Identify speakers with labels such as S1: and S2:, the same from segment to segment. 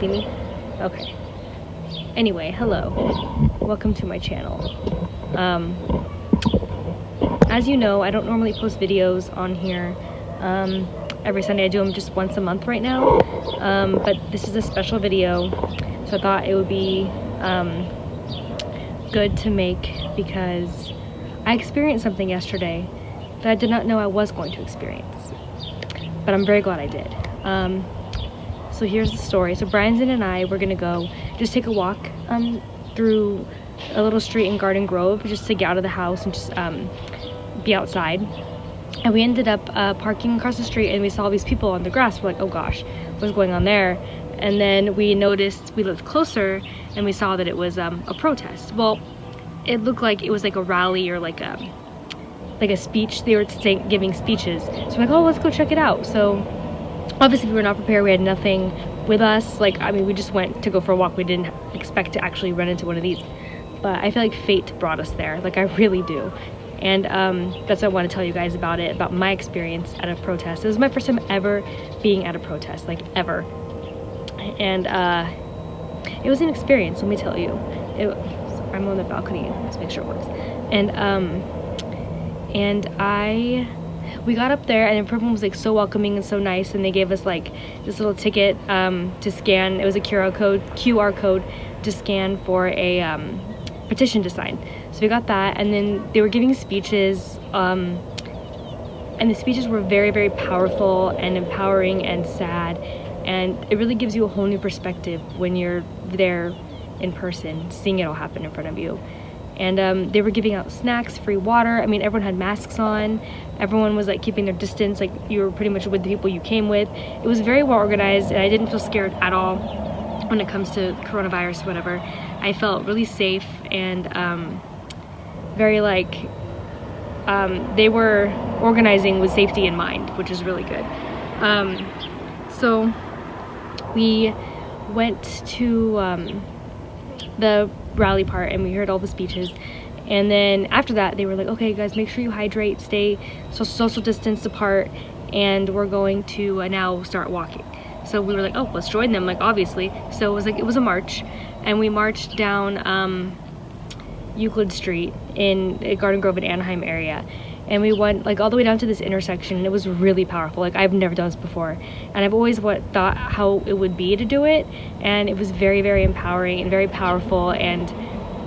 S1: see me? Okay. Anyway, hello. Welcome to my channel. As you know, I don't normally post videos on here every Sunday. I do them just once a month right now. But this is a special video, so I thought it would be good to make because I experienced something yesterday that I did not know I was going to experience. But I'm very glad I did. So here's the story. So Brandon and I were gonna go just take a walk through a little street in Garden Grove just to get out of the house and just be outside. And we ended up parking across the street, and we saw these people on the grass. We're like, oh gosh, what's going on there? And then we noticed, we looked closer and we saw that it was a protest. Well, it looked like it was like a rally or like a speech. They were giving speeches. So we're like, oh, let's go check it out. So obviously we were not prepared. We had nothing with us. Like, I mean, we just went to go for a walk. We didn't expect to actually run into one of these. But I feel like fate brought us there. Like, I really do. And that's what I want to tell you guys about it, about my experience at a protest. It was my first time ever being at a protest, like ever. And it was an experience, let me tell you. I'm on the balcony, let's make sure it works. We got up there, and everyone was like so welcoming and so nice, and they gave us like this little ticket to scan. It was a QR code to scan for a petition to sign. So we got that, and then they were giving speeches, and the speeches were very, very powerful and empowering and sad, and it really gives you a whole new perspective when you're there in person, seeing it all happen in front of you. And they were giving out snacks, free water. I mean, everyone had masks on. Everyone was like keeping their distance, like you were pretty much with the people you came with. It was very well organized, and I didn't feel scared at all when it comes to coronavirus, whatever. I felt really safe and very like they were organizing with safety in mind, which is really good. So we went to the rally part, and we heard all the speeches, and then after that they were like, okay guys, make sure you hydrate, stay social distance apart, and we're going to now start walking. So we were like, oh, let's join them, like obviously. So it was a march, and we marched down Euclid Street in Garden Grove and Anaheim area, and we went like all the way down to this intersection, and it was really powerful. Like, I've never done this before, and I've always thought how it would be to do it, and it was very, very empowering and very powerful. And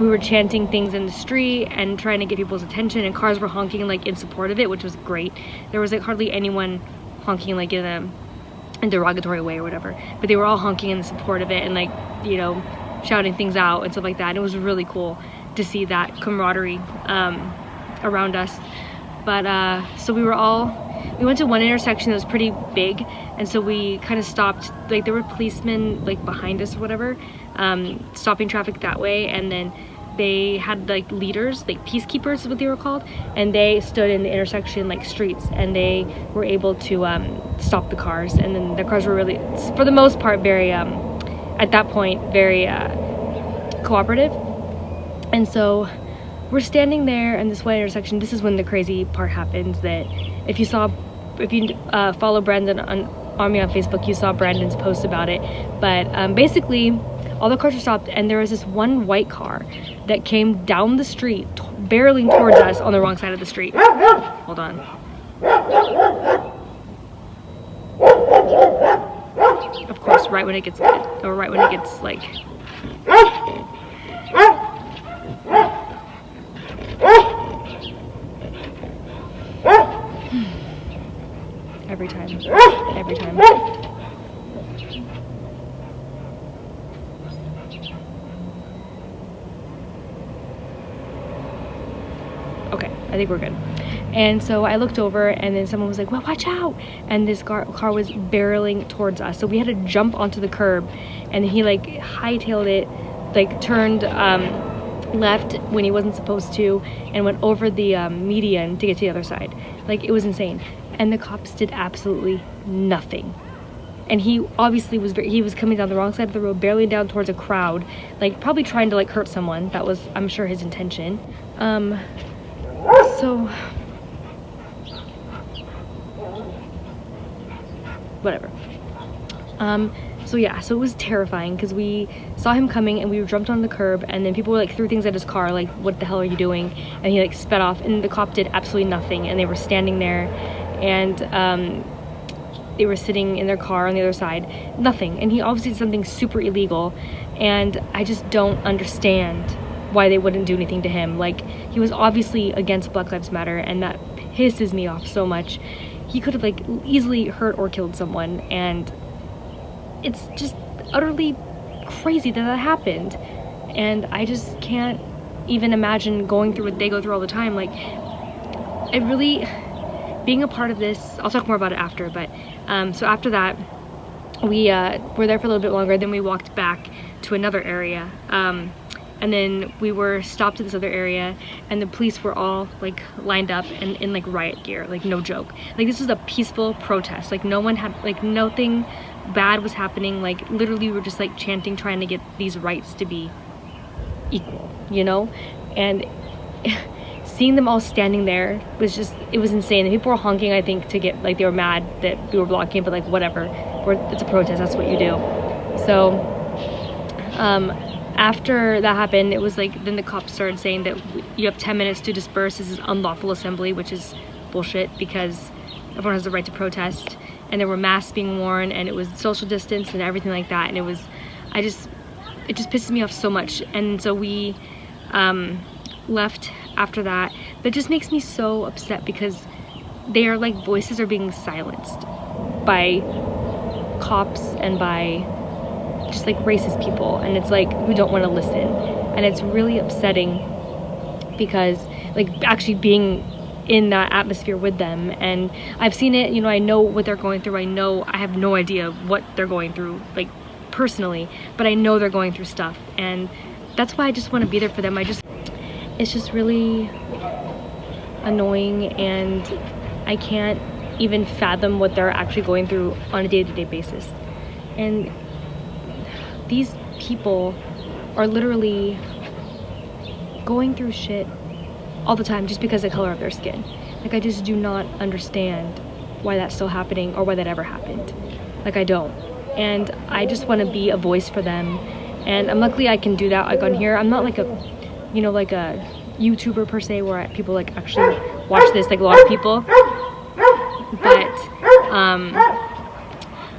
S1: we were chanting things in the street and trying to get people's attention, and cars were honking like in support of it, which was great. There was like hardly anyone honking like in a derogatory way or whatever, but they were all honking in support of it and like, you know, shouting things out and stuff like that. And it was really cool to see that camaraderie around us. But so we went to one intersection that was pretty big, and so we kind of stopped. Like, there were policemen like behind us or whatever, stopping traffic that way, and then they had like leaders, like peacekeepers is what they were called, and they stood in the intersection like streets, and they were able to stop the cars. And then the cars were really, for the most part, very at that point very cooperative. And so we're standing there in this one intersection. This is when the crazy part happens, that if you follow Brandon on Facebook, you saw Brandon's post about it. But basically all the cars were stopped, and there was this one white car that came down the street barreling towards us on the wrong side of the street. Hold on. Of course, right when it gets good, or right when it gets like every time. Okay, I think we're good. And so I looked over, and then someone was like, well, watch out, and this car was barreling towards us, so we had to jump onto the curb, and he like hightailed it, like turned left when he wasn't supposed to, and went over the median to get to the other side. Like, it was insane. And the cops did absolutely nothing. And he obviously he was coming down the wrong side of the road, barreling down towards a crowd, like probably trying to like hurt someone. That was, I'm sure, his intention. So whatever. So yeah, so it was terrifying because we saw him coming and we jumped on the curb, and then people were like threw things at his car, like, what the hell are you doing? And he like sped off, and the cop did absolutely nothing, and they were standing there, and they were sitting in their car on the other side, nothing. And he obviously did something super illegal, and I just don't understand why they wouldn't do anything to him. Like, he was obviously against Black Lives Matter, and that pisses me off so much. He could have like easily hurt or killed someone, and it's just utterly crazy that happened. And I just can't even imagine going through what they go through all the time. Like, it really, being a part of this, I'll talk more about it after, but so after that, we were there for a little bit longer, then we walked back to another area, and then we were stopped at this other area, and the police were all like lined up and in like riot gear, like no joke. Like, this was a peaceful protest, like no one had, like nothing bad was happening, like literally we were just like chanting, trying to get these rights to be equal, you know? And seeing them all standing there was just, it was insane. And people were honking, I think, to get, like, they were mad that we were blocking it, but like, whatever, it's a protest, that's what you do. So after that happened, it was like, then the cops started saying that you have 10 minutes to disperse, this is unlawful assembly, which is bullshit because everyone has the right to protest. And there were masks being worn, and it was social distance and everything like that, and it was, it just pisses me off so much. And so we left after that. That just makes me so upset because they are like, voices are being silenced by cops and by just like racist people, and it's like, we don't want to listen. And it's really upsetting because, like, actually being in that atmosphere with them, and I've seen it, you know, I know what they're going through, I have no idea what they're going through, like, personally, but I know they're going through stuff, and that's why I just want to be there for them. It's just really annoying, and I can't even fathom what they're actually going through on a day-to-day basis. And these people are literally going through shit all the time just because of the color of their skin. Like, I just do not understand why that's still happening or why that ever happened. Like, I don't. And I just want to be a voice for them. And luckily I can do that, like, on here. I'm not like a, you know, like a YouTuber per se, where people like actually watch this, like a lot of people. But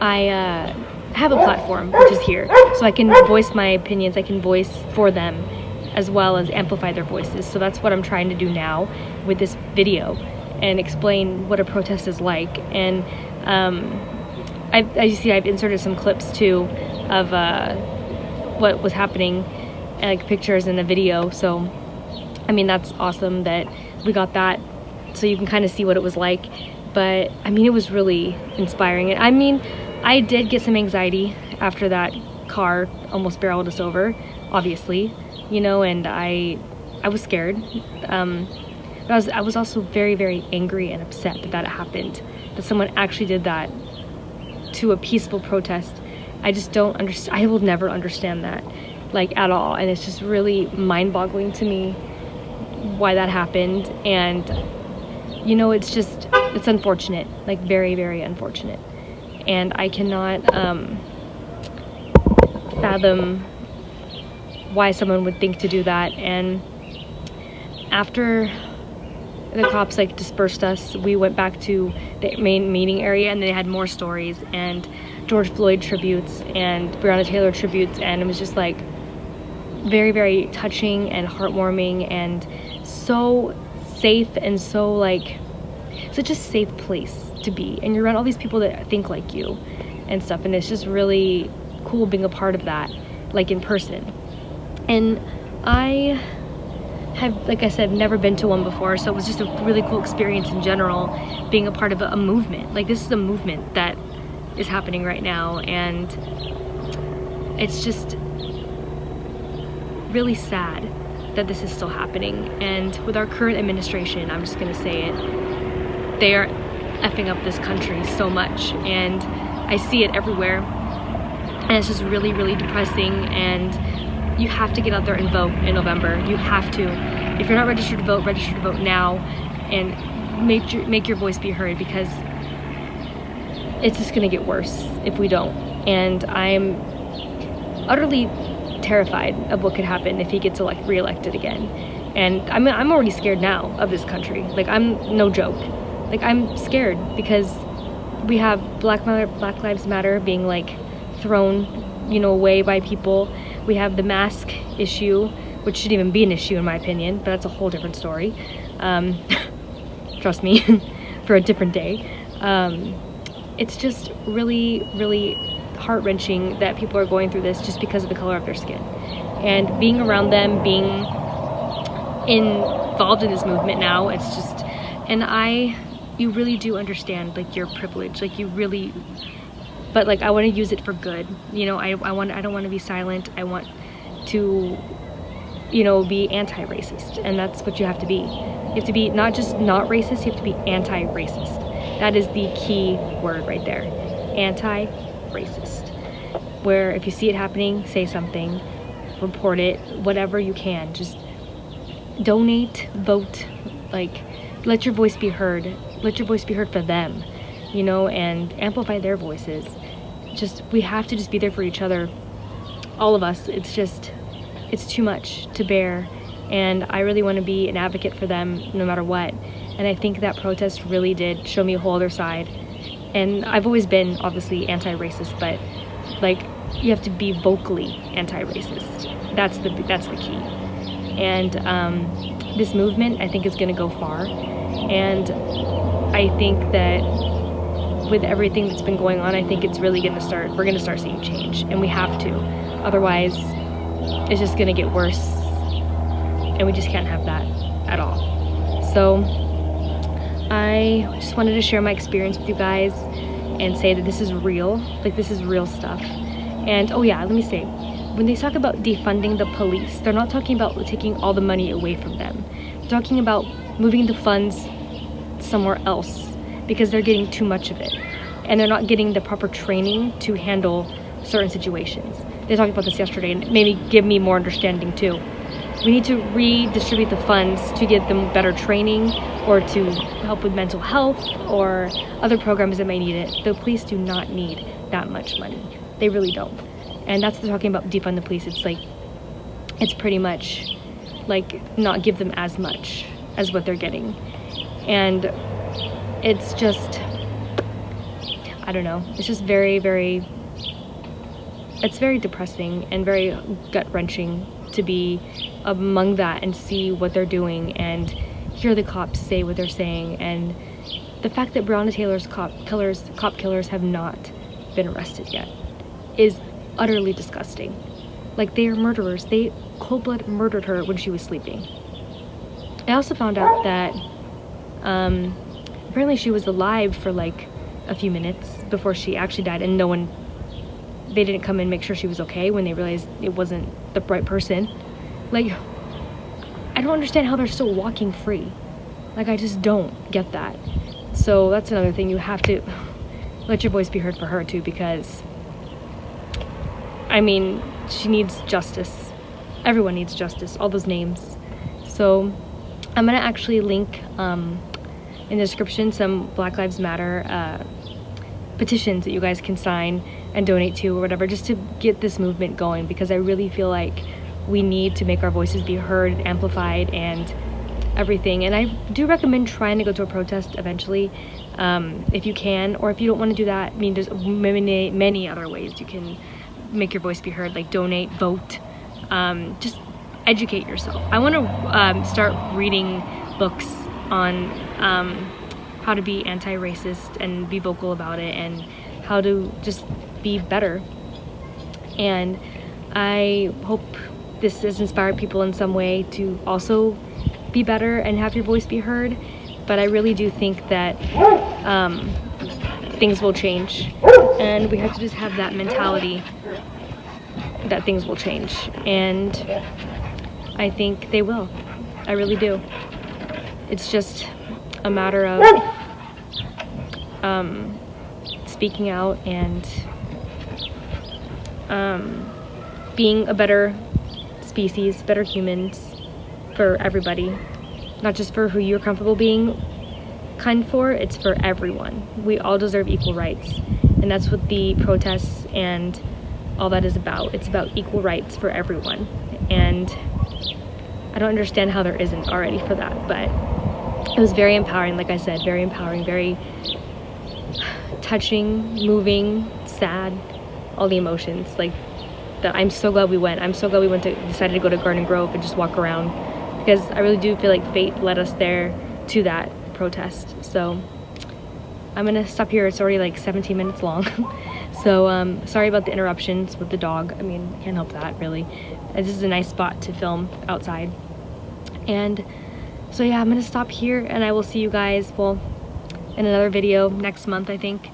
S1: I have a platform, which is here. So I can voice my opinions, I can voice for them, as well as amplify their voices. So that's what I'm trying to do now with this video, and explain what a protest is like. And as you see, I've inserted some clips too of what was happening, and like pictures in the video. So I mean, that's awesome that we got that, so you can kind of see what it was like. But I mean, it was really inspiring. I mean, I did get some anxiety after that car almost barreled us over, obviously, you know, and I was scared. But I was also very, very angry and upset that it happened, that someone actually did that to a peaceful protest. I just don't understand. I will never understand that, like, at all. And it's just really mind-boggling to me why that happened. And, you know, it's unfortunate, like, very, very unfortunate. And I cannot fathom why someone would think to do that. And after the cops like dispersed us, we went back to the main meeting area, and they had more stories and George Floyd tributes and Breonna Taylor tributes, and it was just like very, very touching and heartwarming, and so safe, and so like such a safe place to be. And you're around all these people that think like you and stuff, and it's just really cool being a part of that, like, in person. And I have, like I said, never been to one before, so it was just a really cool experience in general, being a part of a movement. Like, this is a movement that is happening right now, and it's just really sad that this is still happening. And with our current administration, I'm just gonna say it, they are effing up this country so much, and I see it everywhere, and it's just really, really depressing. And you have to get out there and vote in November. You have to. If you're not registered to vote now, and make your voice be heard, because it's just gonna get worse if we don't. and I'm utterly terrified of what could happen if he gets reelected again. And I'm already scared now of this country. Like, I'm no joke. Like, I'm scared because we have Black Lives Matter being like thrown, you know, away by people. We have the mask issue, which shouldn't even be an issue in my opinion, but that's a whole different story. Trust me, for a different day. It's just really, really heart-wrenching that people are going through this just because of the color of their skin. And being around them, being involved in this movement now, it's just, and you really do understand like your privilege, like you really, but like I want to use it for good, you know. I don't want to be silent. I want to, you know, be anti-racist, and that's what you have to be. You have to be not just not racist, you have to be anti-racist. That is the key word right there, anti-racist. Where if you see it happening, say something, report it, whatever you can. Just donate, vote, like let your voice be heard. Let your voice be heard for them, you know, and amplify their voices. Just, we have to just be there for each other, all of us. It's just, it's too much to bear, and I really want to be an advocate for them no matter what. And I think that protest really did show me a whole other side. And I've always been obviously anti-racist, but like you have to be vocally anti-racist. That's the key. And this movement, I think, is going to go far. And I think that with everything that's been going on, I think it's really going to start, we're going to start seeing change, and we have to. Otherwise, it's just going to get worse, and we just can't have that at all. So I just wanted to share my experience with you guys and say that this is real, like this is real stuff. And oh yeah, let me say, when they talk about defunding the police, they're not talking about taking all the money away from them. They're talking about moving the funds somewhere else because they're getting too much of it, and they're not getting the proper training to handle certain situations. They talked about this yesterday, and it maybe give me more understanding too. We need to redistribute the funds to give them better training, or to help with mental health or other programs that may need it. The police do not need that much money. They really don't. And that's what they're talking about, defund the police. It's like, it's pretty much like not give them as much as what they're getting. And it's just, I don't know, it's just very, very, it's very depressing and very gut-wrenching to be among that and see what they're doing and hear the cops say what they're saying. And the fact that Breonna Taylor's cop killers have not been arrested yet is utterly disgusting. Like, they are murderers. They cold-blooded murdered her when she was sleeping. I also found out that apparently she was alive for like a few minutes before she actually died, and they didn't come and make sure she was okay when they realized it wasn't the right person. Like, I don't understand how they're still walking free. Like, I just don't get that. So that's another thing. You have to let your voice be heard for her too, because I mean, she needs justice. Everyone needs justice, all those names. So I'm gonna actually link in the description some Black Lives Matter petitions that you guys can sign and donate to or whatever, just to get this movement going, because I really feel like we need to make our voices be heard, amplified, and everything. And I do recommend trying to go to a protest eventually, if you can. Or if you don't want to do that, I mean, there's many other ways you can make your voice be heard, like donate, vote, just educate yourself. I want to start reading books on how to be anti-racist and be vocal about it, and how to just be better. And I hope this has inspired people in some way to also be better and have your voice be heard. But I really do think that things will change, and we have to just have that mentality that things will change, and I think they will. I really do. It's just a matter of speaking out and being a better species, better humans for everybody, not just for who you're comfortable being, kind for, it's for everyone. We all deserve equal rights, and that's what the protests and all that is about. It's about equal rights for everyone, and I don't understand how there isn't already for that. But it was very empowering, like I said, very empowering, very touching, moving, sad, all the emotions. Like, that I'm so glad we went. I'm so glad we decided to go to Garden Grove and just walk around, because I really do feel like fate led us there to that protest. So I'm gonna stop here. It's already like 17 minutes long. So sorry about the interruptions with the dog. I mean, can't help that really. This is a nice spot to film outside. And so yeah, I'm gonna stop here, and I will see you guys, well, in another video next month, I think.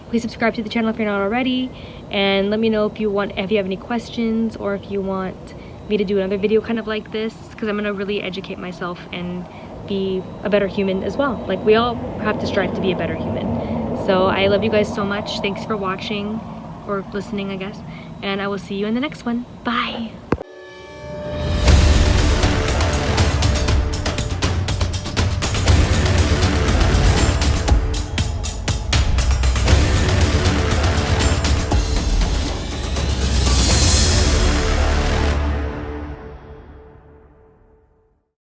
S1: Please subscribe to the channel if you're not already, and let me know if you have any questions, or if you want me to do another video kind of like this, because I'm gonna really educate myself and be a better human as well. Like, we all have to strive to be a better human. So I love you guys so much. Thanks for watching, or listening, I guess, and I will see you in the next one. Bye.